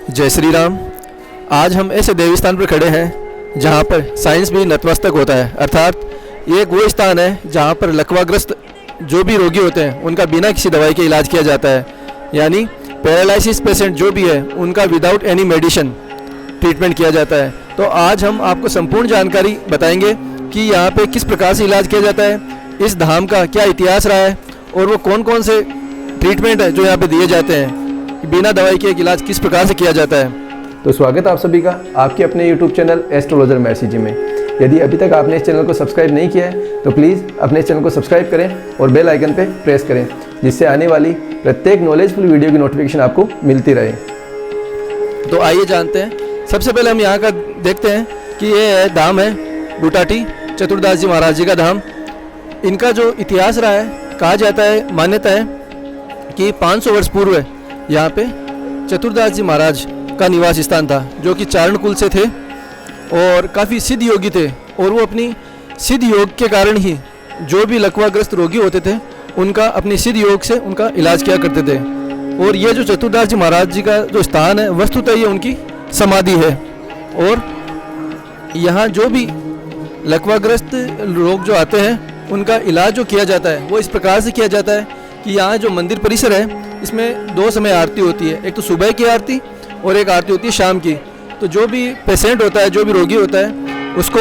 जय श्री राम। आज हम ऐसे देवी स्थान पर खड़े हैं जहाँ पर साइंस भी नतमस्तक होता है, अर्थात ये एक वो स्थान है जहाँ पर लकवाग्रस्त जो भी रोगी होते हैं उनका बिना किसी दवाई के इलाज किया जाता है। यानी पैरालिसिस पेशेंट जो भी है उनका विदाउट एनी मेडिसिन ट्रीटमेंट किया जाता है। तो आज हम आपको संपूर्ण जानकारी बताएंगे कि यहाँ पे किस प्रकार से इलाज किया जाता है, इस धाम का क्या इतिहास रहा है और वो कौन कौन से ट्रीटमेंट है जो यहाँ पे दिए जाते हैं, बिना दवाई के एक इलाज किस प्रकार से किया जाता है। तो स्वागत है आप सभी का आपके अपने YouTube चैनल एस्ट्रोलॉजर महर्षि जी में। यदि अभी तक आपने इस चैनल को सब्सक्राइब नहीं किया है तो प्लीज़ अपने चैनल को सब्सक्राइब करें और बेल आइकन पे प्रेस करें, जिससे आने वाली प्रत्येक नॉलेजफुल वीडियो की नोटिफिकेशन आपको मिलती रहे। तो आइए जानते हैं। सबसे पहले हम यहाँ का देखते हैं कि ये धाम है बुटाटी चतुर्दास जी महाराज जी का धाम। इनका जो इतिहास रहा है, कहा जाता है, मान्यता है कि 500 वर्ष पूर्व यहाँ पे चतुर्दास जी महाराज का निवास स्थान था, जो कि चारण कुल से थे और काफ़ी सिद्ध योगी थे। और वो अपनी सिद्ध योग के कारण ही जो भी लकवाग्रस्त रोगी होते थे उनका अपनी सिद्ध योग से उनका इलाज किया करते थे। और ये जो चतुर्दास जी महाराज जी का जो स्थान है वस्तुतः ये उनकी समाधि है। और यहाँ जो भी लकवाग्रस्त लोग जो आते हैं उनका इलाज जो किया जाता है वो इस प्रकार से किया जाता है कि यहाँ जो मंदिर परिसर है इसमें 2 समय आरती होती है, एक तो सुबह की आरती और एक आरती होती है शाम की। तो जो भी पेशेंट होता है, जो भी रोगी होता है, उसको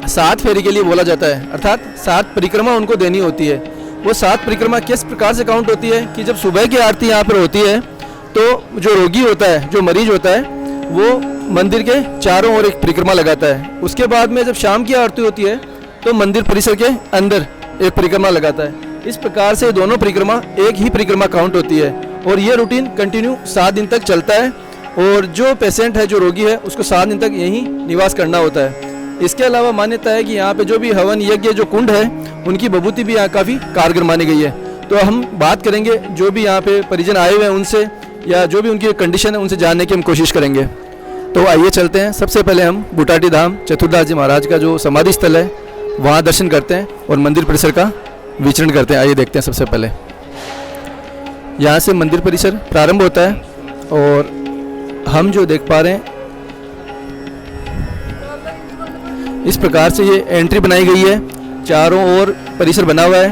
7 फेरी के लिए बोला जाता है, अर्थात 7 परिक्रमा उनको देनी होती है। वो 7 परिक्रमा किस प्रकार से काउंट होती है कि जब सुबह की आरती यहाँ पर होती है तो जो रोगी होता है, जो मरीज होता है, वो मंदिर के चारों ओर एक परिक्रमा लगाता है। उसके बाद में जब शाम की आरती होती है तो मंदिर परिसर के अंदर एक परिक्रमा लगाता है। इस प्रकार से दोनों परिक्रमा एक ही परिक्रमा काउंट होती है और ये रूटीन कंटिन्यू 7 दिन तक चलता है। और जो पेशेंट है, जो रोगी है, उसको 7 दिन तक यहीं निवास करना होता है। इसके अलावा मान्यता है कि यहाँ पे जो भी हवन यज्ञ जो कुंड है उनकी विभूति भी यहाँ काफ़ी कारगर मानी गई है। तो हम बात करेंगे जो भी यहाँ पे परिजन आए हुए हैं उनसे, या जो भी उनकी कंडीशन है उनसे जानने की हम कोशिश करेंगे। तो आइए चलते हैं। सबसे पहले हम बुटाटी धाम चतुर्दास जी महाराज का जो समाधि स्थल है वहाँ दर्शन करते हैं और मंदिर परिसर का विचरण करते हैं। आइए देखते हैं। सबसे पहले यहाँ से मंदिर परिसर प्रारंभ होता है और हम जो देख पा रहे हैं इस प्रकार से ये एंट्री बनाई गई है। चारों ओर परिसर बना हुआ है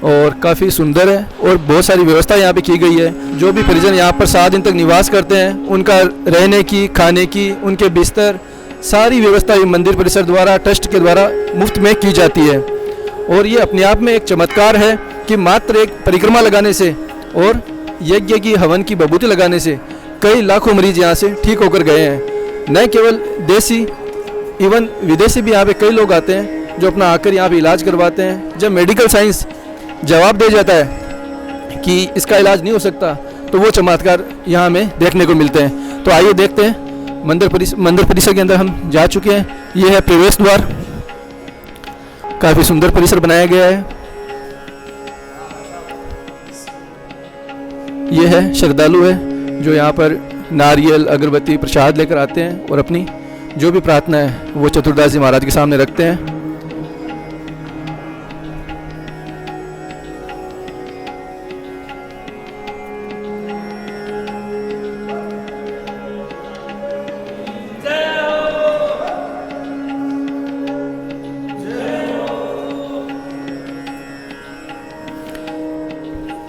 और काफ़ी सुंदर है और बहुत सारी व्यवस्था यहाँ पे की गई है। जो भी परिजन यहाँ पर 7 दिन तक निवास करते हैं उनका रहने की, खाने की, उनके बिस्तर, सारी व्यवस्था मंदिर परिसर द्वारा, ट्रस्ट के द्वारा मुफ्त में की जाती है। और ये अपने आप में एक चमत्कार है कि मात्र एक परिक्रमा लगाने से और यज्ञ की, हवन की विभूति लगाने से कई लाखों मरीज यहाँ से ठीक होकर गए हैं। न केवल देसी, इवन विदेशी भी यहाँ पे कई लोग आते हैं जो अपना आकर यहाँ पे इलाज करवाते हैं। जब मेडिकल साइंस जवाब दे जाता है कि इसका इलाज नहीं हो सकता तो वो चमत्कार यहाँ हमें देखने को मिलते हैं। तो आइए देखते हैं। मंदिर परिसर के अंदर हम जा चुके हैं। ये है प्रवेश द्वार। काफ़ी सुंदर परिसर बनाया गया है। ये है श्रद्धालु है जो यहाँ पर नारियल, अगरबत्ती, प्रसाद लेकर आते हैं और अपनी जो भी प्रार्थना है वो चतुर्दास जी महाराज के सामने रखते हैं।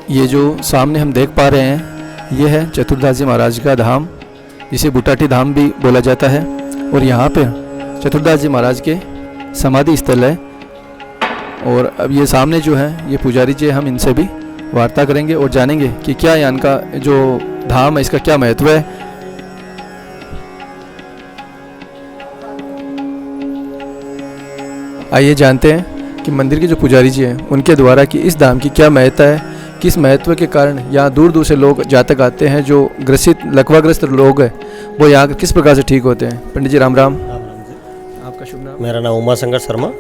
ये जो सामने हम देख पा रहे हैं ये है चतुर्दास जी महाराज का धाम, जिसे बुटाटी धाम भी बोला जाता है। और यहाँ पे चतुर्दास जी महाराज के समाधि स्थल है। और अब ये सामने जो है ये पुजारी जी, हम इनसे भी वार्ता करेंगे और जानेंगे कि क्या यहाँ का जो धाम है इसका क्या महत्व है। आइए जानते हैं कि मंदिर के जो पुजारी जी हैं उनके द्वारा कि इस धाम की क्या महत्ता है, किस महत्व के कारण यहाँ दूर दूर से लोग जातक आते हैं। जो ग्रसित लकवाग्रस्त लोग हैं वो यहाँ किस प्रकार से ठीक होते हैं। पंडित जी राम राम। आपका शुभ नाम? मेरा नाम उमा शंकर शर्मा।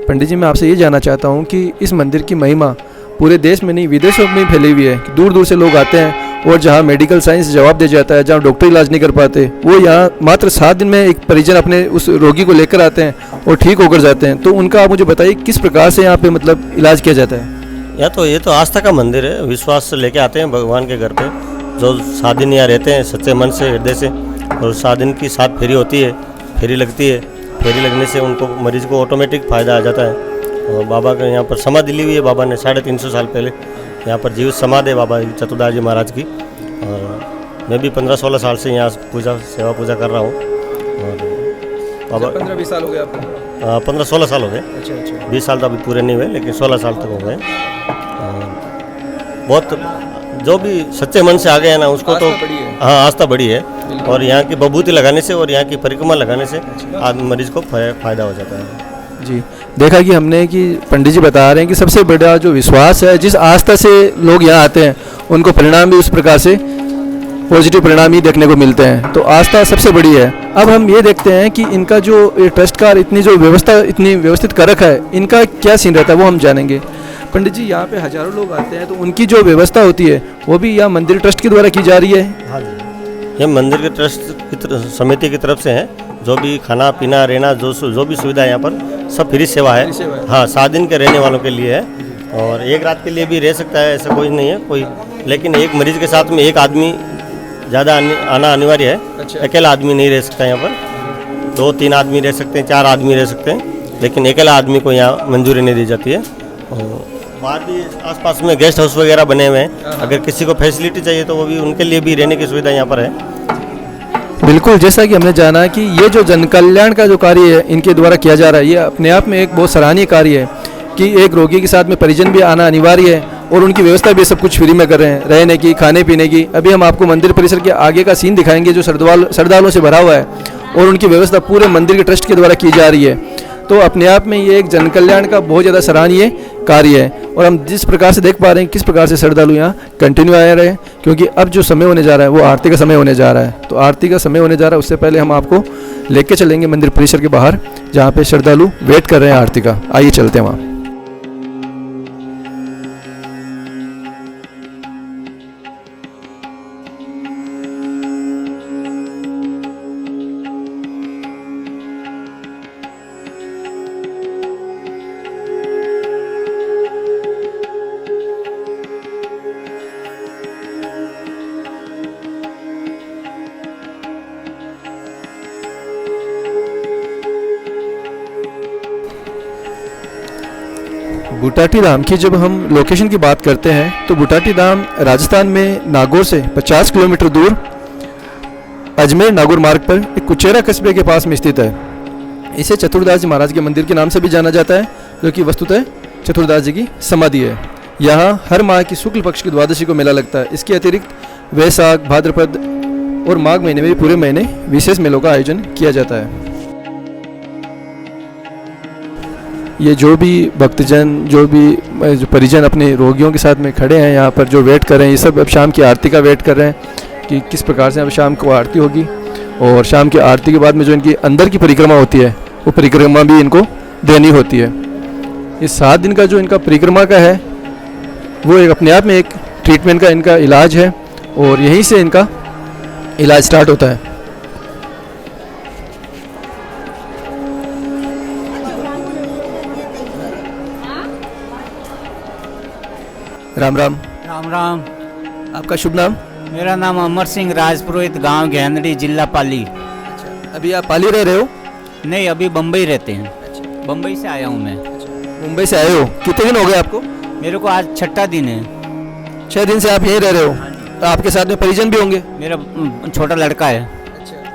पंडित जी, मैं आपसे ये जानना चाहता हूँ कि इस मंदिर की महिमा पूरे देश में नहीं, विदेशों में फैली हुई है। दूर दूर से लोग आते हैं और जहाँ मेडिकल साइंस जवाब दे जाता है, जहाँ डॉक्टर इलाज नहीं कर पाते, वो यहाँ मात्र 7 दिन में एक परिजन अपने उस रोगी को लेकर आते हैं और ठीक होकर जाते हैं। तो उनका आप मुझे बताइए किस प्रकार से यहाँ पे मतलब इलाज किया जाता है। ये तो आस्था का मंदिर है। विश्वास से लेके आते हैं भगवान के घर पे। जो 7 दिन यहाँ रहते हैं सच्चे मन से, हृदय से, और 7 दिन की 7 फेरी होती है, फेरी लगती है, फेरी लगने से उनको मरीज को ऑटोमेटिक फ़ायदा आ जाता है। और बाबा के यहाँ पर समाधि ली हुई है, बाबा ने 350 साल पहले यहाँ पर जीवित समाधि है बाबा चतुर्दास जी महाराज की। और मैं भी 15-16 साल से यहाँ सेवा पूजा कर रहा हूँ। और बाबा 15-20 साल हो गए आपको? 15-16 साल हो गए। अच्छा। 20 साल तो अभी पूरे नहीं हुए, लेकिन 16 साल तक हो गए। बहुत जो भी सच्चे मन से आ गए हैं ना, उसको तो हाँ आस्था बड़ी है। और यहाँ की बभूति लगाने से और यहाँ की परिक्रमा लगाने से आदमी मरीज को फ़ायदा हो जाता है। जी, देखा कि हमने कि पंडित जी बता रहे हैं कि सबसे बड़ा जो विश्वास है, जिस आस्था से लोग यहाँ आते हैं, उनको परिणाम भी उस प्रकार से पॉजिटिव परिणाम ही देखने को मिलते हैं। तो आस्था सबसे बड़ी है। अब हम ये देखते हैं कि इनका जो ये ट्रस्ट का इतनी जो व्यवस्था इतनी व्यवस्थित कर रखा है, इनका क्या सीन रहता है वो हम जानेंगे। पंडित जी, यहाँ पे हज़ारों लोग आते हैं, तो उनकी जो व्यवस्था होती है वो भी यहाँ मंदिर ट्रस्ट के द्वारा की जा रही है? हाँ जी, ये मंदिर के ट्रस्ट की समिति की तरफ से है। जो भी खाना पीना रहना जो भी सुविधा है यहाँ पर सब फ्री सेवा है। हाँ, 7 दिन के रहने वालों के लिए है, और 1 रात के लिए भी रह सकता है, ऐसा कोई नहीं है कोई। लेकिन एक मरीज के साथ में एक आदमी ज़्यादा आना अनिवार्य है। अच्छा। अकेला आदमी नहीं रह सकता यहाँ पर। 2-3 आदमी रह सकते हैं, 4 आदमी रह सकते हैं, लेकिन अकेला आदमी को यहाँ मंजूरी नहीं दी जाती है। और बाहर भी आसपास में गेस्ट हाउस वगैरह बने हुए हैं, अगर किसी को फैसिलिटी चाहिए तो वो भी उनके लिए भी रहने की सुविधा यहाँ पर है। बिल्कुल, जैसा कि हमने जाना कि ये जो जन कल्याण का जो कार्य है इनके द्वारा किया जा रहा है, ये अपने आप में एक बहुत सराहनीय कार्य है कि एक रोगी के साथ में परिजन भी आना अनिवार्य है, और उनकी व्यवस्था भी सब कुछ फ्री में कर रहे हैं, रहने की, खाने पीने की। अभी हम आपको मंदिर परिसर के आगे का सीन दिखाएंगे जो श्रद्धालुओं से भरा हुआ है, और उनकी व्यवस्था पूरे मंदिर के ट्रस्ट के द्वारा की जा रही है। तो अपने आप में ये एक जन कल्याण का बहुत ज़्यादा सराहनीय कार्य है। और हम जिस प्रकार से देख पा रहे हैं किस प्रकार से श्रद्धालु यहाँ कंटिन्यू आ रहे हैं, क्योंकि अब जो समय होने जा रहा है वो आरती का समय होने जा रहा है। तो आरती का समय होने जा रहा है, उससे पहले हम आपको लेके चलेंगे मंदिर परिसर के बाहर, जहाँ पे श्रद्धालु वेट कर रहे हैं आरती का। आइए चलते हैं वहाँ। बुटाटी धाम की जब हम लोकेशन की बात करते हैं तो बुटाटी धाम राजस्थान में नागौर से 50 किलोमीटर दूर अजमेर नागौर मार्ग पर एक कुचेरा कस्बे के पास में स्थित है। इसे चतुर्दास जी महाराज के मंदिर के नाम से भी जाना जाता है, जो कि वस्तुतः चतुर्दास जी की समाधि है। यहाँ हर माह की शुक्ल पक्ष की द्वादशी को मेला लगता है। इसके अतिरिक्त वैशाख, भाद्रपद और माघ महीने में भी पूरे महीने विशेष मेलों का आयोजन किया जाता है। ये जो भी भक्तजन, जो परिजन अपने रोगियों के साथ में खड़े हैं यहाँ पर, जो वेट कर रहे हैं, ये सब अब शाम की आरती का वेट कर रहे हैं कि किस प्रकार से अब शाम को आरती होगी। और शाम की आरती के बाद में जो इनकी अंदर की परिक्रमा होती है, वो परिक्रमा भी इनको देनी होती है। इस 7 दिन का जो इनका परिक्रमा का है, वो एक अपने आप में एक ट्रीटमेंट का इनका इलाज है, और यहीं से इनका इलाज स्टार्ट होता है। राम राम। राम राम। आपका शुभ नाम? मेरा नाम अमर सिंह राजपुरोहित, गांव घेंदड़ी, जिला पाली। अभी आप पाली रह रहे हो? नहीं, अभी बम्बई रहते हैं। बम्बई से आया हूँ मैं। मुंबई से आए हो? कितने दिन हो गए आपको? मेरे को आज 6ठा दिन है। 6 दिन से आप यहीं रह रहे हो? तो आपके साथ में परिजन भी होंगे? मेरा छोटा लड़का है।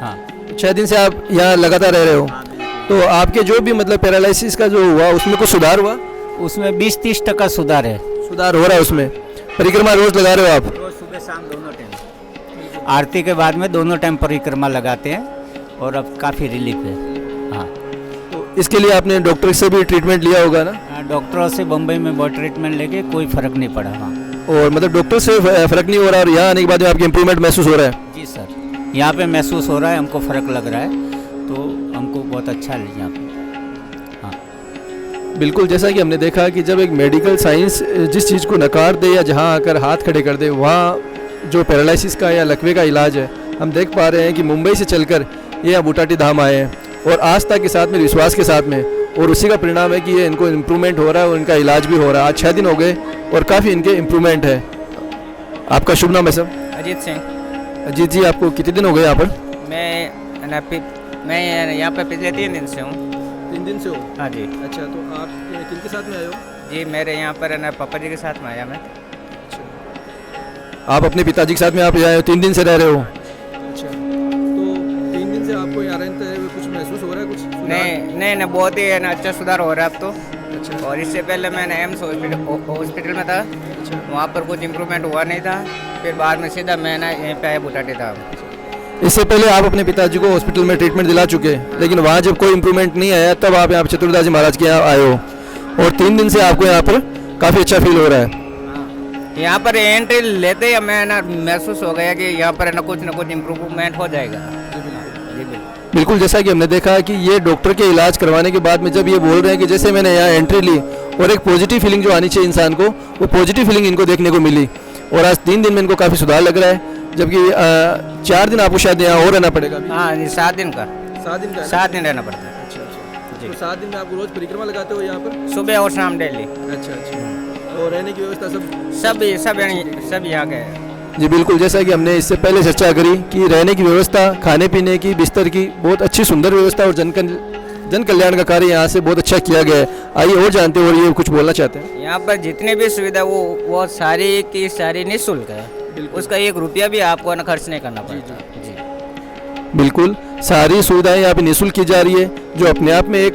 हाँ। 6 दिन से आप यहाँ लगातार रह रहे हो? तो आपके जो भी मतलब पैरालिसिस का जो हुआ, उसमें कुछ सुधार हुआ? उसमें 20-30% सुधार है। सुधार हो रहा है उसमें? परिक्रमा रोज लगा रहे हो आप? रोज सुबह शाम दोनों टाइम, आरती के बाद में दोनों टाइम परिक्रमा लगाते हैं, और अब काफ़ी रिलीफ है। हाँ। तो इसके लिए आपने डॉक्टर से भी ट्रीटमेंट लिया होगा ना? डॉक्टरों से बम्बई में बहुत ट्रीटमेंट लेके कोई फ़र्क नहीं पड़ा। हाँ। और मतलब डॉक्टर से फ़र्क नहीं हो रहा, और यहाँ आने के बाद में आपकी इम्प्रूवमेंट महसूस हो रहा है? जी सर, यहाँ पे महसूस हो रहा है, हमको फ़र्क लग रहा है, तो हमको बहुत अच्छा है यहाँ पे। बिल्कुल, जैसा कि हमने देखा कि जब एक मेडिकल साइंस जिस चीज़ को नकार दे या जहाँ आकर हाथ खड़े कर दे, वहाँ जो पैरालिसिस का या लकवे का इलाज है, हम देख पा रहे हैं कि मुंबई से चलकर ये यहाँ बुटाटी धाम आए हैं, और आस्था के साथ में, विश्वास के साथ में, और उसी का परिणाम है कि ये इनको इम्प्रूवमेंट हो रहा है और इनका इलाज भी हो रहा है। आज 6 दिन हो गए और काफ़ी इनके इम्प्रूवमेंट है। आपका शुभ नाम है सर? अजीत सिंह। अजीत जी, आपको कितने दिन हो गए यहाँ पर? मैं यहाँ पर पिछले 3 दिन से हूँ। 3 दिन से हो? हाँ जी। अच्छा, तो आप किनके साथ में आए हो? जी मेरे यहाँ पर पापा जी के साथ में आया मैं। आप अपने पिताजी के साथ में आप आए हो, 3 दिन से रह रहे हो? अच्छा, तो 3 दिन से आपको यहाँ रहते हुए कुछ महसूस हो रहा है? कुछ नहीं, बहुत ही अच्छा सुधार हो रहा है अब तो। अच्छा। और इससे पहले मैंने एम्स हॉस्पिटल में था। अच्छा। वहाँ पर कुछ इम्प्रूवमेंट हुआ नहीं था। फिर बाद में सीधा मैं यहीं पे आया बुटाटी था। इससे पहले आप अपने पिताजी को हॉस्पिटल में ट्रीटमेंट दिला चुके हैं, लेकिन वहाँ जब कोई इम्प्रूवमेंट नहीं आया तब आप यहाँ पर चतुर्दास जी महाराज के यहाँ आए हो, और 3 दिन से आपको यहाँ पर काफ़ी अच्छा फील हो रहा है। यहाँ पर एंट्री लेते ही मैं महसूस हो गया कि यहाँ पर कुछ इम्प्रूवमेंट हो जाएगा। जी बिल्कुल, जैसा कि हमने देखा कि ये डॉक्टर के इलाज करवाने के बाद में जब ये बोल रहे हैं कि जैसे मैंने यहाँ एंट्री ली और एक पॉजिटिव फीलिंग जो आनी चाहिए इंसान को, वो पॉजिटिव फीलिंग इनको देखने को मिली, और आज 3 दिन में इनको काफ़ी सुधार लग रहा है। जबकि 4 दिन आपको शायद यहाँ और रहना पड़ेगा। हाँ जी, 7 दिन का। 7 दिन रहना पड़ता है। अच्छा, तो 7 दिन में आप रोज़ परिक्रमा लगाते हो यहाँ पर? सुबह और शाम डेली। अच्छा, और रहने की व्यवस्था सब यहाँ के है। जी बिल्कुल, जैसा कि हमने इससे पहले चर्चा करी कि रहने की व्यवस्था, खाने पीने की, बिस्तर की बहुत अच्छी सुंदर व्यवस्था और जन कल्याण का कार्य यहाँ से बहुत अच्छा किया गया है। आइए और जानते हैं, और ये कुछ बोलना चाहते हैं। यहाँ पर जितनी भी सुविधा वो सारी की सारी निःशुल्क है। उसका 1 रुपया भी आपको खर्च नहीं करना पड़ेगा। जी बिल्कुल, सारी सुविधाएं यहाँ पे निःशुल्क की जा रही है, जो अपने आप में एक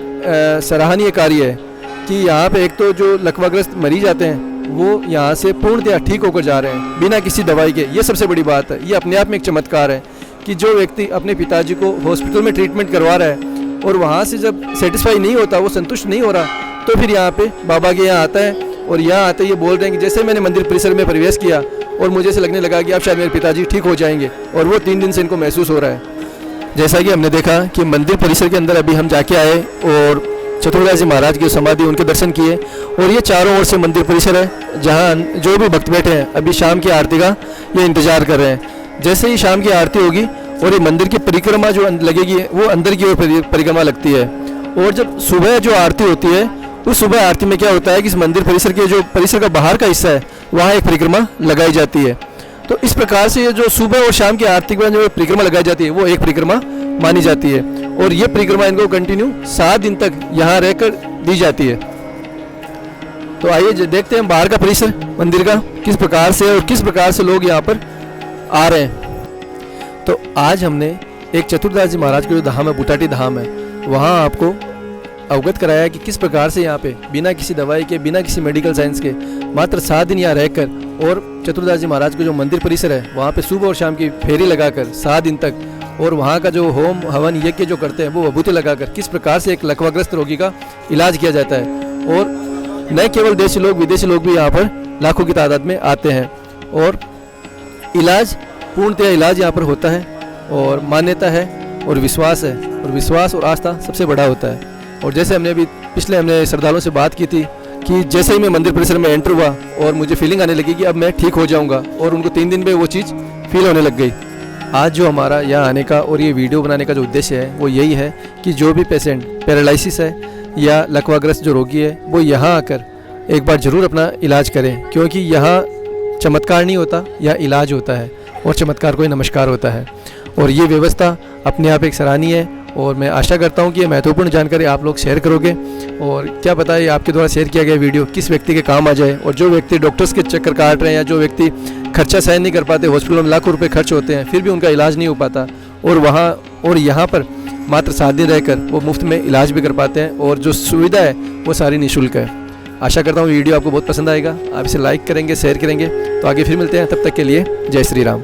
सराहनीय कार्य है कि यहाँ पे एक तो जो लकवाग्रस्त मरीज आते हैं वो यहाँ से पूर्णतः ठीक होकर जा रहे हैं बिना किसी दवाई के। ये सबसे बड़ी बात है। ये अपने आप में एक चमत्कार है कि जो व्यक्ति अपने पिताजी को हॉस्पिटल में ट्रीटमेंट करवा रहा है और वहाँ से जब सेटिस्फाई नहीं होता, वो संतुष्ट नहीं हो रहा, तो फिर यहाँ पे बाबा के यहाँ आता है, और यहाँ आते ये बोल रहे हैं कि जैसे मैंने मंदिर परिसर में प्रवेश किया और मुझे ऐसे लगने लगा कि अब शायद मेरे पिताजी ठीक हो जाएंगे, और वो 3 दिन से इनको महसूस हो रहा है। जैसा कि हमने देखा कि मंदिर परिसर के अंदर अभी हम जाके आए और चतुर्दास जी महाराज की समाधि, उनके दर्शन किए, और ये चारों ओर से मंदिर परिसर है जहाँ जो भी भक्त बैठे हैं अभी शाम की आरती का ये इंतजार कर रहे हैं। जैसे ही शाम की आरती होगी और ये मंदिर की परिक्रमा जो लगेगी वो अंदर की ओर परिक्रमा लगती है, और जब सुबह जो आरती होती है उस सुबह आरती में क्या होता है कि इस मंदिर परिसर का बाहर का हिस्सा है वहाँ एक परिक्रमा लगाई जाती है। तो इस प्रकार से जो सुबह और शाम की आरती के बाद जो परिक्रमा लगाई जाती है वो एक परिक्रमा मानी जाती है, और ये परिक्रमा इनको कंटिन्यू 7 दिन तक यहाँ रहकर दी जाती है। तो आइए देखते हैं बाहर का परिसर मंदिर का किस प्रकार से और किस प्रकार से लोग यहाँ पर आ रहे हैं। तो आज हमने एक चतुर्दास जी महाराज का जो धाम है, बुटाटी धाम है, वहाँ आपको अवगत कराया कि किस प्रकार से यहाँ पे बिना किसी दवाई के, बिना किसी मेडिकल साइंस के मात्र 7 दिन यहाँ रहकर, और चतुर्दास जी महाराज का जो मंदिर परिसर है वहाँ पे सुबह और शाम की फेरी लगाकर 7 दिन तक, और वहाँ का जो होम हवन यज्ञ जो करते हैं वो विभूति लगाकर किस प्रकार से एक लकवाग्रस्त रोगी का इलाज किया जाता है। और न केवल देशी लोग, विदेशी लोग भी यहाँ पर लाखों की तादाद में आते हैं, और इलाज पूर्णतः इलाज यहाँ पर होता है, और मान्यता है और विश्वास है, और विश्वास और आस्था सबसे बड़ा होता है। और जैसे हमने श्रद्धालुओं से बात की थी कि जैसे ही मैं मंदिर परिसर में एंटर हुआ और मुझे फीलिंग आने लगी कि अब मैं ठीक हो जाऊंगा, और उनको 3 दिन में वो चीज़ फील होने लग गई। आज जो हमारा यहाँ आने का और ये वीडियो बनाने का जो उद्देश्य है वो यही है कि जो भी पेशेंट पैरालिसिस है या लकवाग्रस्त जो रोगी है वो यहाँ आकर एक बार ज़रूर अपना इलाज करें, क्योंकि यहाँ चमत्कार नहीं होता, यह इलाज होता है, और चमत्कार को ही नमस्कार होता है। और ये व्यवस्था अपने आप एक सराहनीय है, और मैं आशा करता हूँ कि ये महत्वपूर्ण जानकारी आप लोग शेयर करोगे, और क्या पता है आपके द्वारा शेयर किया गया वीडियो किस व्यक्ति के काम आ जाए। और जो व्यक्ति डॉक्टर्स के चक्कर काट रहे हैं, या जो व्यक्ति खर्चा सहन नहीं कर पाते, हॉस्पिटल में लाखों रुपए खर्च होते हैं फिर भी उनका इलाज नहीं हो पाता, और यहाँ पर मात्र 7 दिन रहकर वो मुफ्त में इलाज भी कर पाते हैं, और जो सुविधा है वो सारी निःशुल्क है। आशा करता हूँ वीडियो आपको बहुत पसंद आएगा, आप इसे लाइक करेंगे, शेयर करेंगे। तो आगे फिर मिलते हैं, तब तक के लिए जय श्री राम।